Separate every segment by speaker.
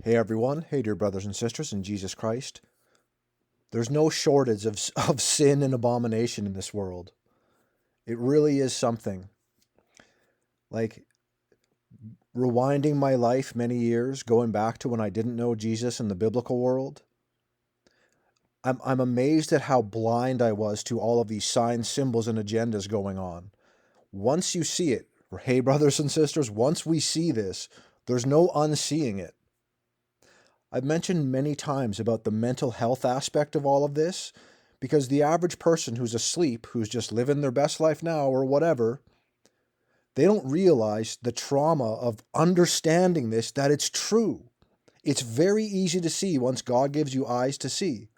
Speaker 1: Hey everyone, hey dear brothers and sisters in Jesus Christ. There's no shortage of sin and abomination in this world. It really is something. Like rewinding my life many years, going back to when I didn't know Jesus in the biblical world, I'm amazed at how blind I was to all of these signs, symbols, and agendas going on. Once you see it, hey brothers and sisters, once we see this, there's no unseeing it. I've mentioned many times about the mental health aspect of all of this because the average person who's asleep, who's just living their best life now or whatever, they don't realize the trauma of understanding this, that it's true. It's very easy to see once God gives you eyes to see.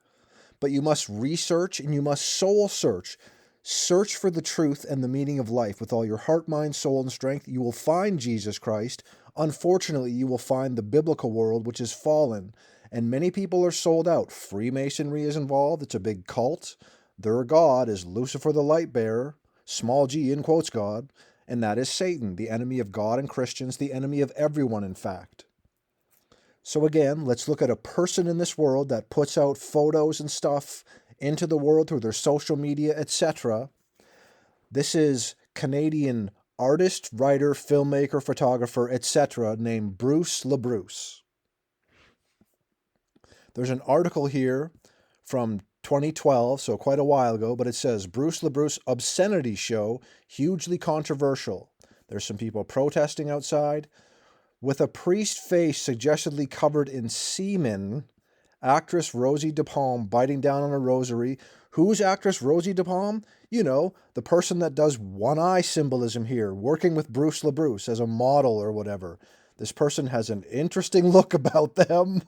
Speaker 1: But you must research and you must soul search. Search for the truth and the meaning of life with all your heart, mind, soul, and strength. You will find Jesus Christ. Unfortunately, you will find the biblical world, which is fallen. And many people are sold out. Freemasonry is involved. It's a big cult. Their God is Lucifer the light bearer, small g in quotes God, and that is Satan, the enemy of God and Christians, the enemy of everyone, in fact. So again, let's look at a person in this world that puts out photos and stuff into the world through their social media, etc. This is Canadian artist, writer, filmmaker, photographer, etc. named Bruce LaBruce. There's an article here from 2012, so quite a while ago, but it says Bruce LaBruce obscenity show hugely controversial. There's some people protesting outside. With a priest face suggestively covered in semen, actress Rosie DePalm biting down on a rosary. Who's actress Rosie DePalm? You know, the person that does one eye symbolism here, working with Bruce LaBruce as a model or whatever. This person has an interesting look about them.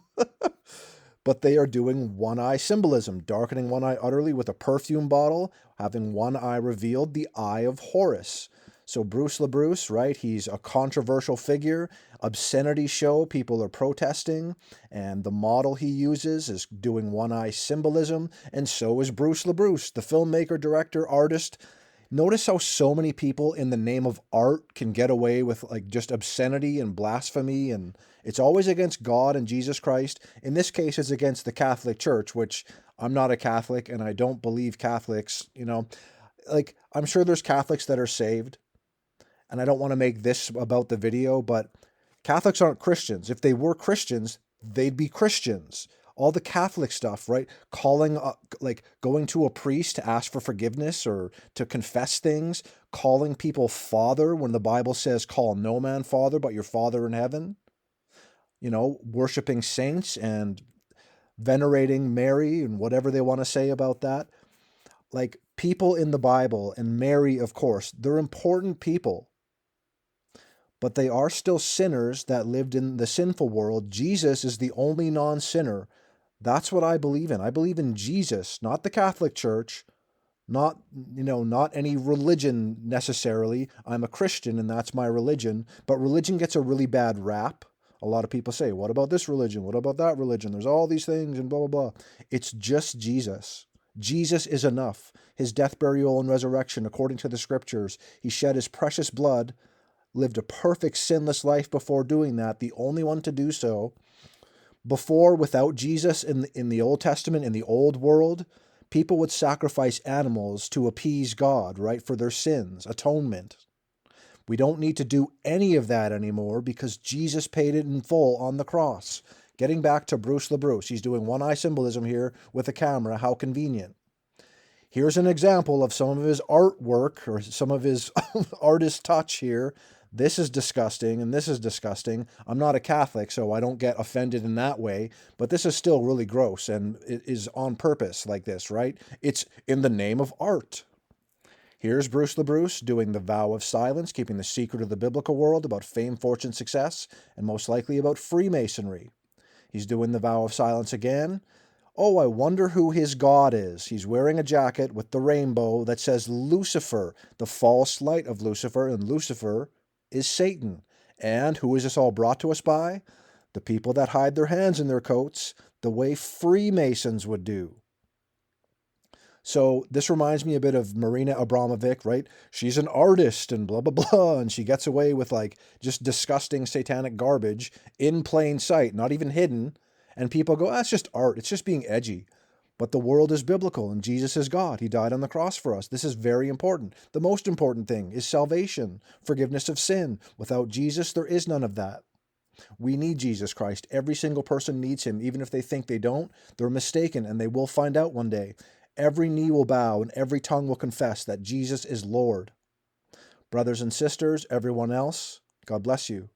Speaker 1: But they are doing one eye symbolism, darkening one eye utterly with a perfume bottle, having one eye revealed, the eye of Horus. So Bruce LaBruce, right? He's a controversial figure. Obscenity show, people are protesting, and the model he uses is doing one eye symbolism, and so is Bruce LaBruce, the filmmaker, director, artist. Notice how so many people in the name of art can get away with like just obscenity and blasphemy, and it's always against God and Jesus Christ. In this case, it's against the Catholic Church, which I'm not a Catholic and I don't believe Catholics, like I'm sure there's Catholics that are saved, and I don't want to make this about the video, but Catholics aren't Christians. If they were Christians, they'd be Christians. All the Catholic stuff, right? Calling, like going to a priest to ask for forgiveness or to confess things, calling people father when the Bible says, call no man father but your Father in heaven, worshiping saints and venerating Mary and whatever they want to say about that. Like people in the Bible and Mary, of course, they're important people, but they are still sinners that lived in the sinful world. Jesus is the only non sinner. That's what I believe in. I believe in Jesus, not the Catholic Church, not any religion necessarily. I'm a Christian and that's my religion, but religion gets a really bad rap. A lot of people say, what about this religion? What about that religion? There's all these things and blah, blah, blah. It's just Jesus. Jesus is enough. His death, burial, and resurrection, according to the scriptures. He shed his precious blood, lived a perfect sinless life before doing that, the only one to do so. Before, without Jesus in the Old Testament, in the old world, people would sacrifice animals to appease God, right, for their sins, atonement. We don't need to do any of that anymore because Jesus paid it in full on the cross. Getting back to Bruce LaBruce, he's doing one eye symbolism here with a camera. How convenient. Here's an example of some of his artwork or some of his artist touch here. This is disgusting and this is disgusting. I'm not a Catholic, so I don't get offended in that way, but this is still really gross and it is on purpose like this, right? It's in the name of art. Here's Bruce LaBruce doing the vow of silence, keeping the secret of the biblical world about fame, fortune, success, and most likely about Freemasonry. He's doing the vow of silence again. Oh, I wonder who his God is. He's wearing a jacket with the rainbow that says Lucifer, the false light of Lucifer, and Lucifer is Satan. And who is this all brought to us by? The people that hide their hands in their coats, the way Freemasons would do. So this reminds me a bit of Marina Abramovic, right? She's an artist and blah, blah, blah. And she gets away with like just disgusting satanic garbage in plain sight, not even hidden. And people go, that's just art. It's just being edgy. But the world is biblical and Jesus is God. He died on the cross for us. This is very important. The most important thing is salvation, forgiveness of sin. Without Jesus, there is none of that. We need Jesus Christ. Every single person needs him. Even if they think they don't, they're mistaken, and they will find out one day. Every knee will bow and every tongue will confess that Jesus is Lord. Brothers and sisters, everyone else, God bless you.